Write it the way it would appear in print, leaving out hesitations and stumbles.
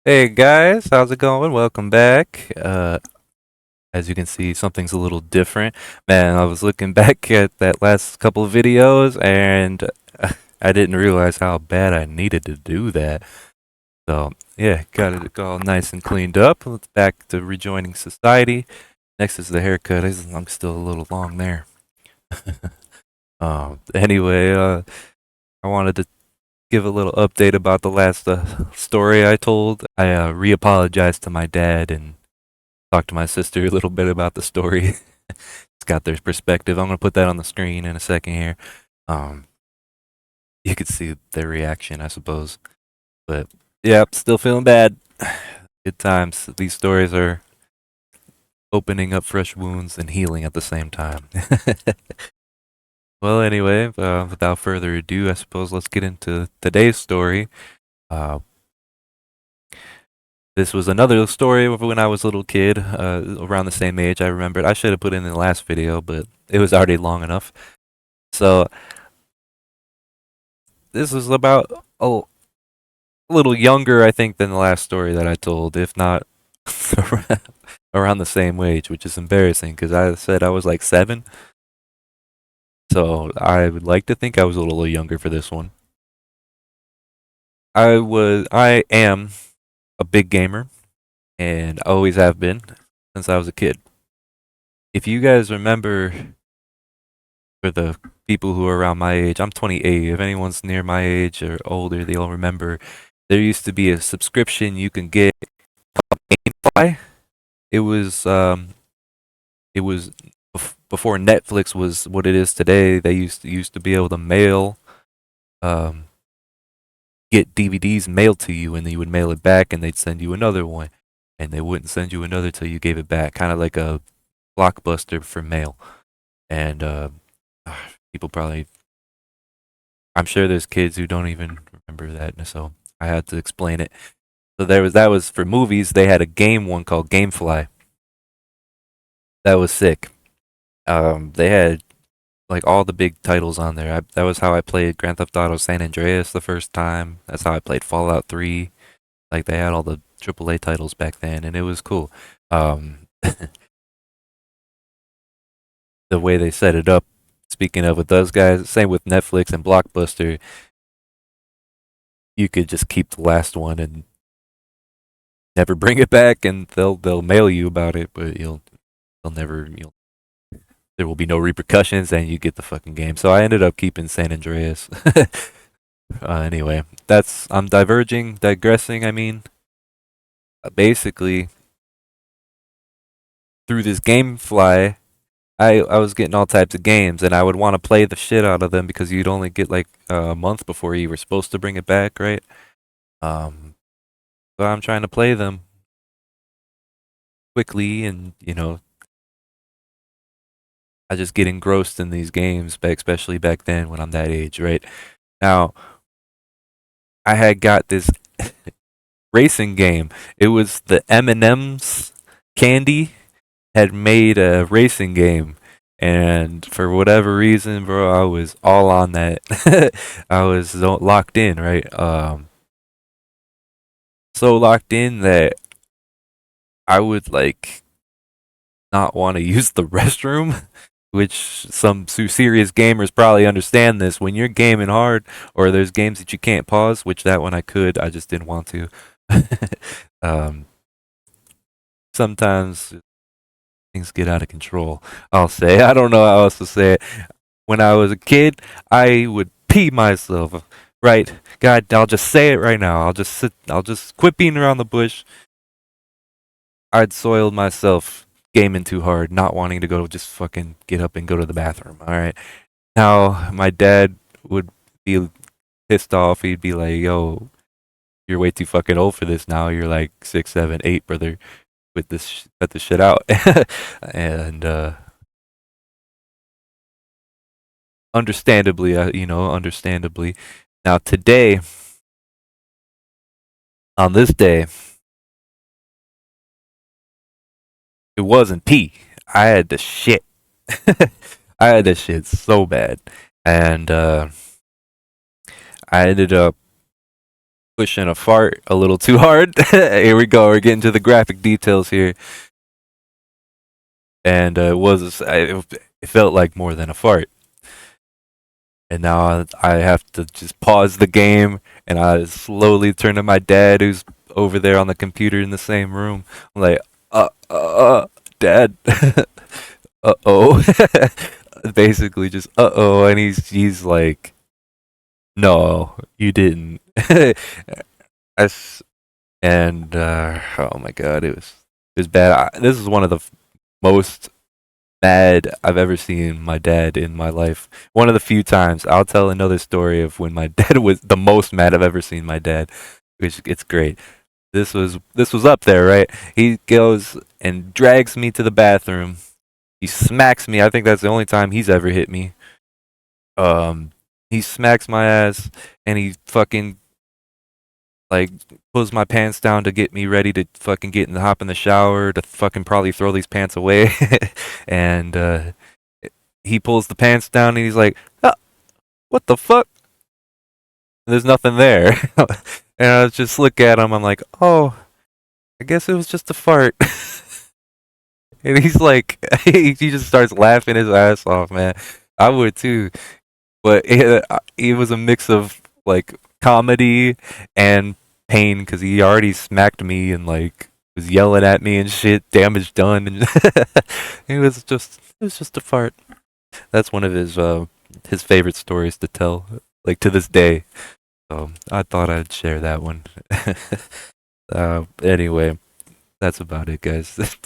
Hey guys, how's it going? Welcome back. As you can see, something's a little different. Man, I was looking back at that last couple of videos and I didn't realize how bad I needed to do that. So, yeah, got it all nice and cleaned up. Let's back to rejoining society. Next is the haircut. I'm still a little long there. Anyway, I wanted to give a little update about the last story I told. I re-apologized to my dad and talked to my sister a little bit about the story. It's got their perspective. I'm gonna put that on the screen in a second here. Um, you could see their reaction, I suppose. But yeah, still feeling bad. Good times. These stories are opening up fresh wounds and healing at the same time. Well, anyway, without further ado, I suppose let's get into today's story. Uh, this was another story of when I was a little kid, around the same age. I remembered. I should have put it in the last video, but it was already long enough. So this is about a little younger, I think, than the last story that I told, if not around the same age, which is embarrassing because I said I was like 7. So I would like to think I was a little younger for this one. I am a big gamer and always have been since I was a kid. If you guys remember, for the people who are around my age, I'm 28. If anyone's near my age or older, they'll remember there used to be a subscription you can get called GameFly. It was before Netflix was what it is today. They used to be able to um, get DVDs mailed to you, and then you would mail it back, and they'd send you another one, and they wouldn't send you another till you gave it back. Kind of like a Blockbuster for mail. And people probably, I'm sure there's kids who don't even remember that, so I had to explain it. So that was for movies. They had a game one called GameFly. That was sick. They had like all the big titles on there. That was how I played Grand Theft Auto San Andreas the first time. That's how I played Fallout 3. Like they had all the AAA titles back then, and it was cool. The way they set it up. Speaking of with those guys, same with Netflix and Blockbuster. You could just keep the last one and never bring it back, and they'll mail you about it, but they'll never there will be no repercussions, and you get the fucking game. So I ended up keeping San Andreas. Anyway, I'm digressing. I mean, basically through this GameFly, I was getting all types of games, and I would want to play the shit out of them because you'd only get like a month before you were supposed to bring it back, right? Um, so I'm trying to play them quickly, and I just get engrossed in these games, especially back then when I'm that age, right? Now, I had got this racing game. It was the M&M's candy had made a racing game. And for whatever reason, bro, I was all on that. I was locked in, right? So locked in that I would like not want to use the restroom, which some serious gamers probably understand this. When you're gaming hard, or there's games that you can't pause, which that one I could, I just didn't want to. um, Sometimes things get out of control. I'll say. I don't know how else to say it. When I was a kid, I would pee myself. Right, God, I'll just say it right now. I'll just quit beating around the bush. I'd soiled myself gaming too hard, not wanting to go just fucking get up and go to the bathroom. All right. Now my dad would be pissed off. He'd be like, "Yo, you're way too fucking old for this now. You're like 6, 7, 8, brother. With this, cut this shit out." And understandably, understandably. Now today, on this day, it wasn't pee. I had to shit. I had to shit so bad, and I ended up pushing a fart a little too hard. Here we go. We're getting to the graphic details here, and it felt like more than a fart. And now I have to just pause the game, and I slowly turn to my dad, who's over there on the computer in the same room. I'm like, Dad, oh, basically just and he's like, no, you didn't. I s- and oh my god, it was bad. This is one of the most mad I've ever seen my dad in my life. One of the few times. I'll tell another story of when my dad was the most mad I've ever seen my dad, which it's great. This was up there, right? He goes and drags me to the bathroom. He smacks me. I think that's the only time he's ever hit me. Um, he smacks my ass, and he fucking like pulls my pants down to get me ready to fucking get in the hop in the shower to fucking probably throw these pants away. And he pulls the pants down and he's like, "Ah, what the fuck?" There's nothing there. And I just look at him. I'm like, "Oh, I guess it was just a fart." And he's like, he just starts laughing his ass off, man. I would too, but it was a mix of like comedy and pain because he already smacked me and like was yelling at me and shit, damage done, and it was just a fart. That's one of his favorite stories to tell, like to this day. So I thought I'd share that one. Anyway, that's about it, guys.